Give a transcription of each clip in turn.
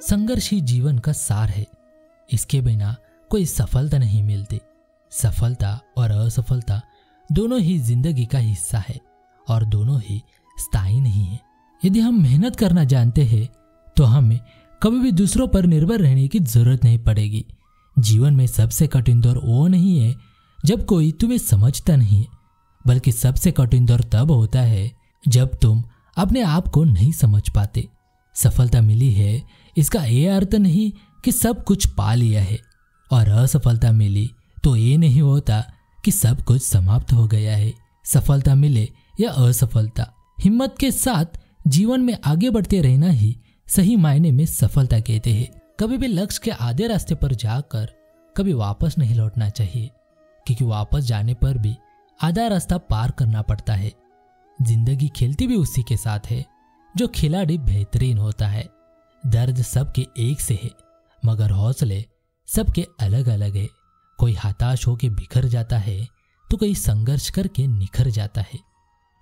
संघर्ष ही जीवन का सार है। इसके बिना कोई सफलता नहीं मिलती। सफलता और असफलता दोनों ही जिंदगी का हिस्सा है और दोनों ही स्थायी नहीं है। यदि हम मेहनत करना जानते हैं तो हमें कभी भी दूसरों पर निर्भर रहने की जरूरत नहीं पड़ेगी। जीवन में सबसे कठिन दौर वो नहीं है जब कोई तुम्हें समझता नहीं है, बल्कि सबसे कठिन दौर तब होता है जब तुम अपने आप को नहीं समझ पाते। सफलता मिली है इसका ये अर्थ नहीं कि सब कुछ पा लिया है, और असफलता मिली तो ये नहीं होता कि सब कुछ समाप्त हो गया है। सफलता मिले या असफलता, हिम्मत के साथ जीवन में आगे बढ़ते रहना ही सही मायने में सफलता कहते हैं। कभी भी लक्ष्य के आधे रास्ते पर जाकर कभी वापस नहीं लौटना चाहिए, क्योंकि वापस जाने पर भी आधा रास्ता पार करना पड़ता है। जिंदगी खेलती भी उसी के साथ है जो खिलाड़ी बेहतरीन होता है। दर्द सबके एक से है, मगर हौसले सबके अलग अलग है। कोई हताश होकर बिखर जाता है तो कोई संघर्ष करके निखर जाता है।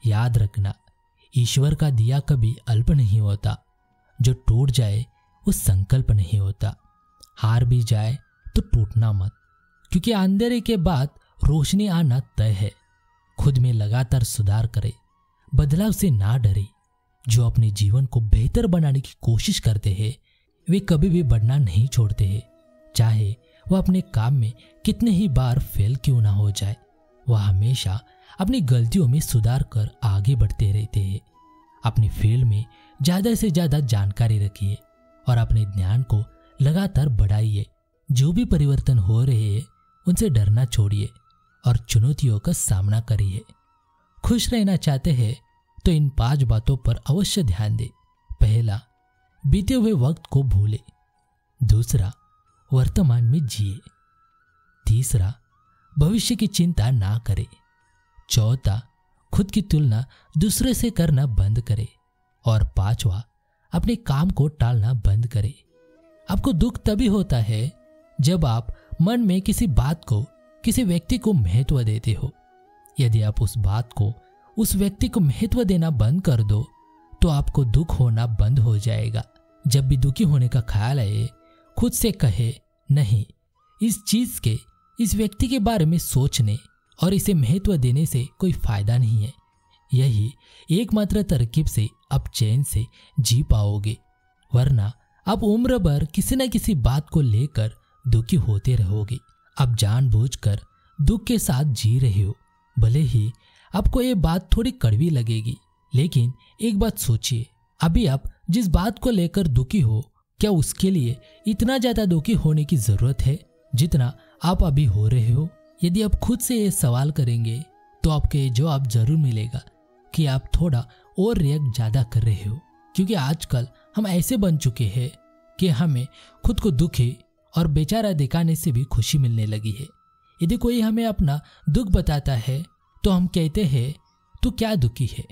याद रखना, ईश्वर का दिया कभी अल्प नहीं होता। जो टूट जाए वो संकल्प नहीं होता। हार भी जाए तो टूटना मत, क्योंकि अंधेरे के बाद रोशनी आना तय है। खुद में लगातार सुधार करे, बदलाव से ना डरे। जो अपने जीवन को बेहतर बनाने की कोशिश करते हैं वे कभी भी बढ़ना नहीं छोड़ते हैं। चाहे वह अपने काम में कितने ही बार फेल क्यों ना हो जाए, वह हमेशा अपनी गलतियों में सुधार कर आगे बढ़ते रहते हैं। अपनी फील्ड में ज्यादा से ज्यादा जानकारी रखिए और अपने ज्ञान को लगातार बढ़ाइए। जो भी परिवर्तन हो रहे हैं उनसे डरना छोड़िए और चुनौतियों का सामना करिए। खुश रहना चाहते हैं तो इन 5 बातों पर अवश्य ध्यान दें। पहला, बीते हुए वक्त को भूले। दूसरा, वर्तमान में जिए। तीसरा, भविष्य की चिंता ना करें। चौथा, खुद की तुलना दूसरे से करना बंद करें। और 5वां, अपने काम को टालना बंद करें। आपको दुख तभी होता है जब आप मन में किसी बात को, किसी व्यक्ति को महत्व देते हो। यदि आप उस बात को, उस व्यक्ति को महत्व देना बंद कर दो तो आपको दुख होना बंद हो जाएगा। जब भी दुखी होने का ख्याल आए, खुद से कहे, नहीं, इस चीज के, इस व्यक्ति के बारे में सोचने और इसे महत्व देने से कोई फायदा नहीं है। यही एकमात्र तरकीब से आप चैन से जी पाओगे, वरना आप उम्र भर किसी न किसी बात को लेकर दुखी होते रहोगे। आप जानबूझकर दुख के साथ जी रहे हो। भले ही आपको ये बात थोड़ी कड़वी लगेगी, लेकिन एक बात सोचिए, अभी आप जिस बात को लेकर दुखी हो, क्या उसके लिए इतना ज्यादा दुखी होने की जरूरत है जितना आप अभी हो रहे हो? यदि आप खुद से ये सवाल करेंगे तो आपको ये जवाब जरूर मिलेगा कि आप थोड़ा और रिएक्ट ज्यादा कर रहे हो, क्योंकि आजकल हम ऐसे बन चुके हैं कि हमें खुद को दुखी और बेचारा दिखाने से भी खुशी मिलने लगी है। यदि कोई हमें अपना दुख बताता है तो हम कहते हैं, तू क्या दुखी है?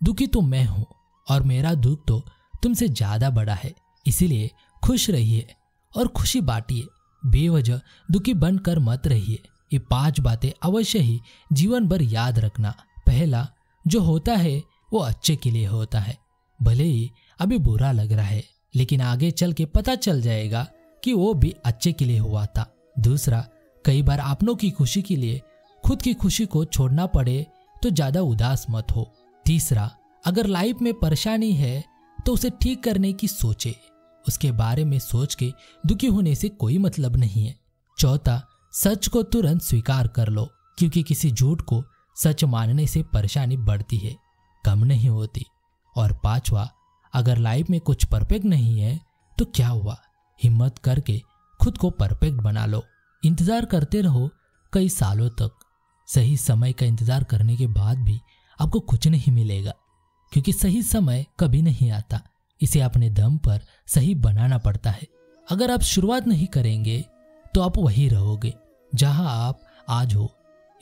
दुखी तो मैं हूं और मेरा दुख तो तुमसे ज्यादा बड़ा है। इसीलिए खुश रहिए और खुशी बांटिए। बेवजह दुखी बनकर मत रहिए। ये 5 बातें अवश्य ही जीवन भर याद रखना। पहला, जो होता है वो अच्छे के लिए होता है। भले ही अभी बुरा लग रहा है, लेकिन आगे चल के पता चल जाएगा कि वो भी अच्छे के लिए हुआ था। दूसरा, कई बार अपनों की खुशी के लिए खुद की खुशी को छोड़ना पड़े तो ज्यादा उदास मत हो। तीसरा, अगर लाइफ में परेशानी है तो उसे ठीक करने की सोचे। उसके बारे में सोच के दुखी होने से कोई मतलब नहीं है। चौथा, सच को तुरंत स्वीकार कर लो, क्योंकि किसी झूठ को सच मानने से परेशानी बढ़ती है, कम नहीं होती। और 5वां, अगर लाइफ में कुछ परफेक्ट नहीं है तो क्या हुआ, हिम्मत करके खुद को परफेक्ट बना लो। इंतजार करते रहो कई सालों तक। सही समय का इंतजार करने के बाद भी आपको कुछ नहीं मिलेगा, क्योंकि सही समय कभी नहीं आता। इसे अपने दम पर सही बनाना पड़ता है। अगर आप शुरुआत नहीं करेंगे तो आप वही रहोगे जहां आप आज हो।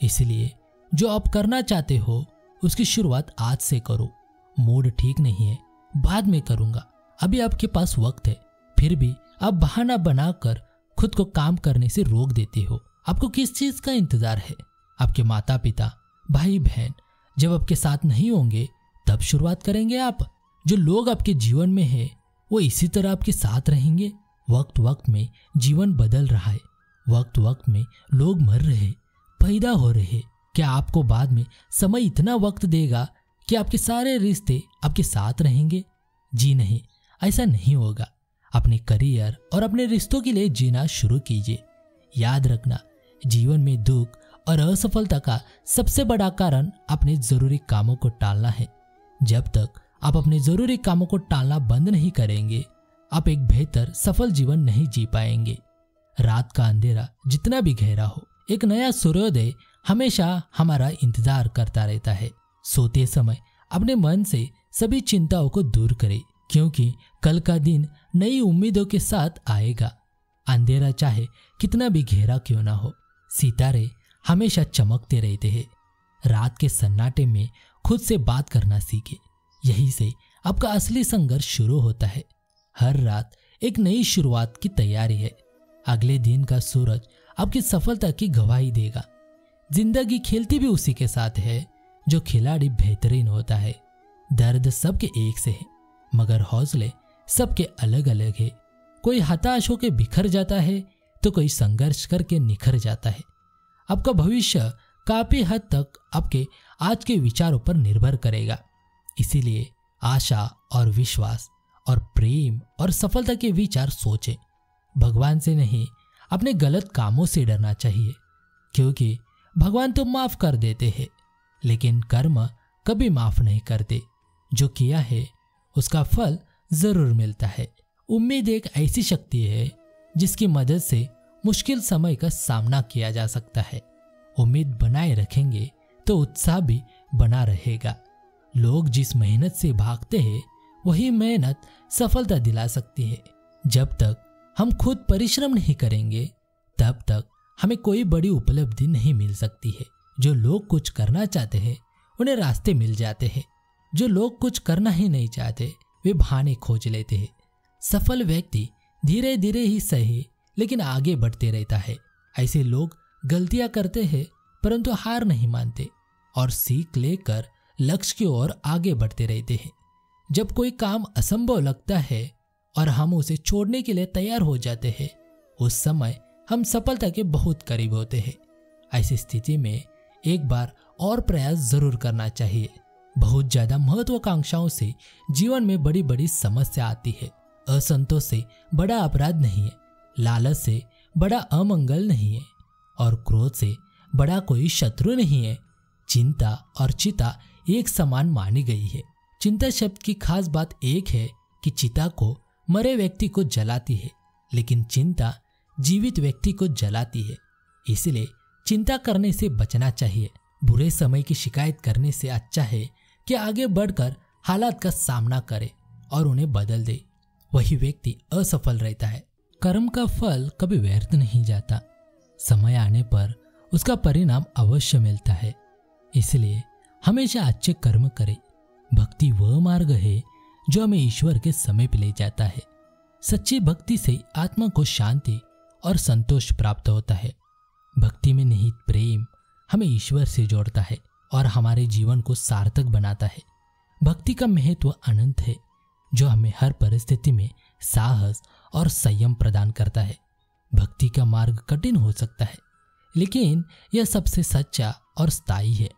इसलिए जो आप करना चाहते हो उसकी शुरुआत आज से करो। मूड ठीक नहीं है, बाद में करूंगा, अभी आपके पास वक्त है, फिर भी आप बहाना बनाकर खुद को काम करने से रोक देते हो। आपको किस चीज का इंतजार है? आपके माता पिता, भाई बहन जब आपके साथ नहीं होंगे तब शुरुआत करेंगे आप। जो लोग आपके जीवन में है वो इसी तरह आपके साथ रहेंगे। वक्त वक्त में जीवन बदल रहा है, वक्त वक्त में लोग मर रहे, पैदा हो रहे। क्या आपको बाद में समय इतना वक्त देगा कि आपके सारे रिश्ते आपके साथ रहेंगे? जी नहीं, ऐसा नहीं होगा। अपने करियर और अपने रिश्तों के लिए जीना शुरू कीजिए। याद रखना, जीवन में दुख और असफलता का सबसे बड़ा कारण अपने जरूरी कामों को टालना है। जब तक आप अपने जरूरी कामों को टालना बंद नहीं करेंगे, आप एक बेहतर सफल जीवन नहीं जी पाएंगे। रात का अंधेरा जितना भी गहरा हो, एक नया सूर्योदय हमेशा हमारा इंतजार करता रहता है। सोते समय अपने मन से सभी चिंताओं को दूर करें, क्योंकि कल का दिन नई उम्मीदों के साथ आएगा। अंधेरा चाहे कितना भी गहरा क्यों ना हो, सितारे हमेशा चमकते रहते हैं। रात के सन्नाटे में खुद से बात करना सीखे, यही से आपका असली संघर्ष शुरू होता है। हर रात एक नई शुरुआत की तैयारी है। अगले दिन का सूरज आपकी सफलता की गवाही देगा। जिंदगी खेलती भी उसी के साथ है जो खिलाड़ी बेहतरीन होता है। दर्द सबके एक से है, मगर हौसले सबके अलग अलग है। कोई हताश होकर बिखर जाता है तो कोई संघर्ष करके निखर जाता है। आपका भविष्य काफी हद तक आपके आज के विचारों पर निर्भर करेगा। इसीलिए आशा और विश्वास और प्रेम और सफलता के विचार सोचें। भगवान से नहीं, अपने गलत कामों से डरना चाहिए, क्योंकि भगवान तो माफ कर देते हैं, लेकिन कर्म कभी माफ नहीं करते। जो किया है उसका फल जरूर मिलता है। उम्मीद एक ऐसी शक्ति है जिसकी मदद से मुश्किल समय का सामना किया जा सकता है। उम्मीद बनाए रखेंगे तो उत्साह भी बना रहेगा। लोग जिस मेहनत से भागते हैं, वही मेहनत सफलता दिला सकती है। जब तक हम खुद परिश्रम नहीं करेंगे, तब तक हमें कोई बड़ी उपलब्धि नहीं मिल सकती है। जो लोग कुछ करना चाहते हैं, उन्हें रास्ते मिल जाते हैं। जो लोग कुछ करना ही नहीं चाहते, वे बहाने खोज लेते हैं। सफल व्यक्ति धीरे धीरे ही सही, लेकिन आगे बढ़ते रहता है। ऐसे लोग गलतियां करते हैं, परंतु हार नहीं मानते और सीख लेकर लक्ष्य की ओर आगे बढ़ते रहते हैं। जब कोई काम असंभव लगता है और हम उसे छोड़ने के लिए तैयार हो जाते हैं, उस समय हम सफलता के बहुत करीब होते हैं। ऐसी स्थिति में एक बार और प्रयास जरूर करना चाहिए। बहुत ज्यादा महत्वाकांक्षाओं से जीवन में बड़ी बड़ी समस्या आती है। असंतोष से बड़ा अपराध नहीं है, लालच से बड़ा अमंगल नहीं है, और क्रोध से बड़ा कोई शत्रु नहीं है। चिंता और चिता एक समान मानी गई है। चिंता शब्द की खास बात एक है कि चिता को मरे व्यक्ति को जलाती है, लेकिन चिंता जीवित व्यक्ति को जलाती है। इसलिए चिंता करने से बचना चाहिए। बुरे समय की शिकायत करने से अच्छा है कि आगे बढ़कर हालात का सामना करे और उन्हें बदल दे। वही व्यक्ति असफल रहता है। कर्म का फल कभी व्यर्थ नहीं जाता। समय आने पर उसका परिणाम अवश्य मिलता है। इसलिए हमेशा अच्छे कर्म करें। भक्ति वह मार्ग है जो हमें ईश्वर के समीप ले जाता है। सच्ची भक्ति से आत्मा को शांति और संतोष प्राप्त होता है। भक्ति में निहित प्रेम हमें ईश्वर से जोड़ता है और हमारे जीवन को सार्थक बनाता है। भक्ति का महत्व अनंत है, जो हमें हर परिस्थिति में साहस और संयम प्रदान करता है। भक्ति का मार्ग कठिन हो सकता है, लेकिन यह सबसे सच्चा और स्थायी है।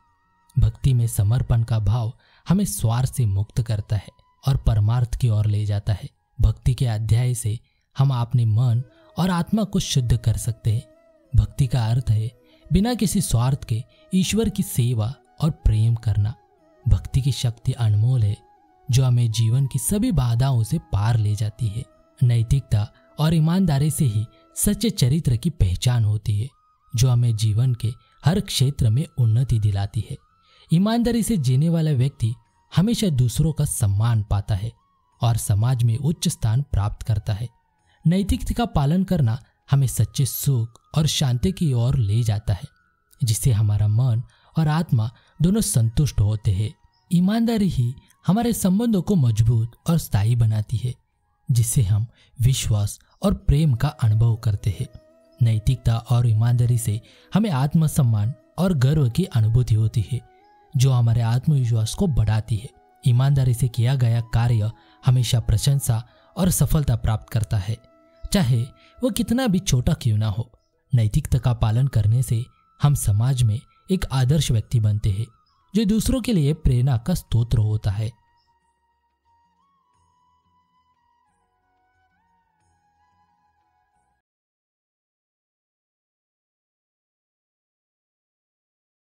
भक्ति में समर्पण का भाव हमें स्वार्थ से मुक्त करता है और परमार्थ की ओर ले जाता है। भक्ति के अध्याय से हम अपने मन और आत्मा को शुद्ध कर सकते हैं। भक्ति का अर्थ है बिना किसी स्वार्थ के ईश्वर की सेवा और प्रेम करना। भक्ति की शक्ति अनमोल है, जो हमें जीवन की सभी बाधाओं से पार ले जाती है। नैतिकता और ईमानदारी से ही सच्चे चरित्र की पहचान होती है, जो हमें जीवन के हर क्षेत्र में उन्नति दिलाती है। ईमानदारी से जीने वाला व्यक्ति हमेशा दूसरों का सम्मान पाता है और समाज में उच्च स्थान प्राप्त करता है। नैतिकता का पालन करना हमें सच्चे सुख और शांति की ओर ले जाता है, जिससे हमारा मन और आत्मा दोनों संतुष्ट होते हैं। ईमानदारी ही हमारे संबंधों को मजबूत और स्थायी बनाती है, जिससे हम विश्वास और प्रेम का अनुभव करते हैं। नैतिकता और ईमानदारी से हमें आत्मसम्मान और गर्व की अनुभूति होती है, जो हमारे आत्मविश्वास को बढ़ाती है। ईमानदारी से किया गया कार्य हमेशा प्रशंसा और सफलता प्राप्त करता है, चाहे वो कितना भी छोटा क्यों ना हो। नैतिकता का पालन करने से हम समाज में एक आदर्श व्यक्ति बनते हैं जो दूसरों के लिए प्रेरणा का स्रोत होता है।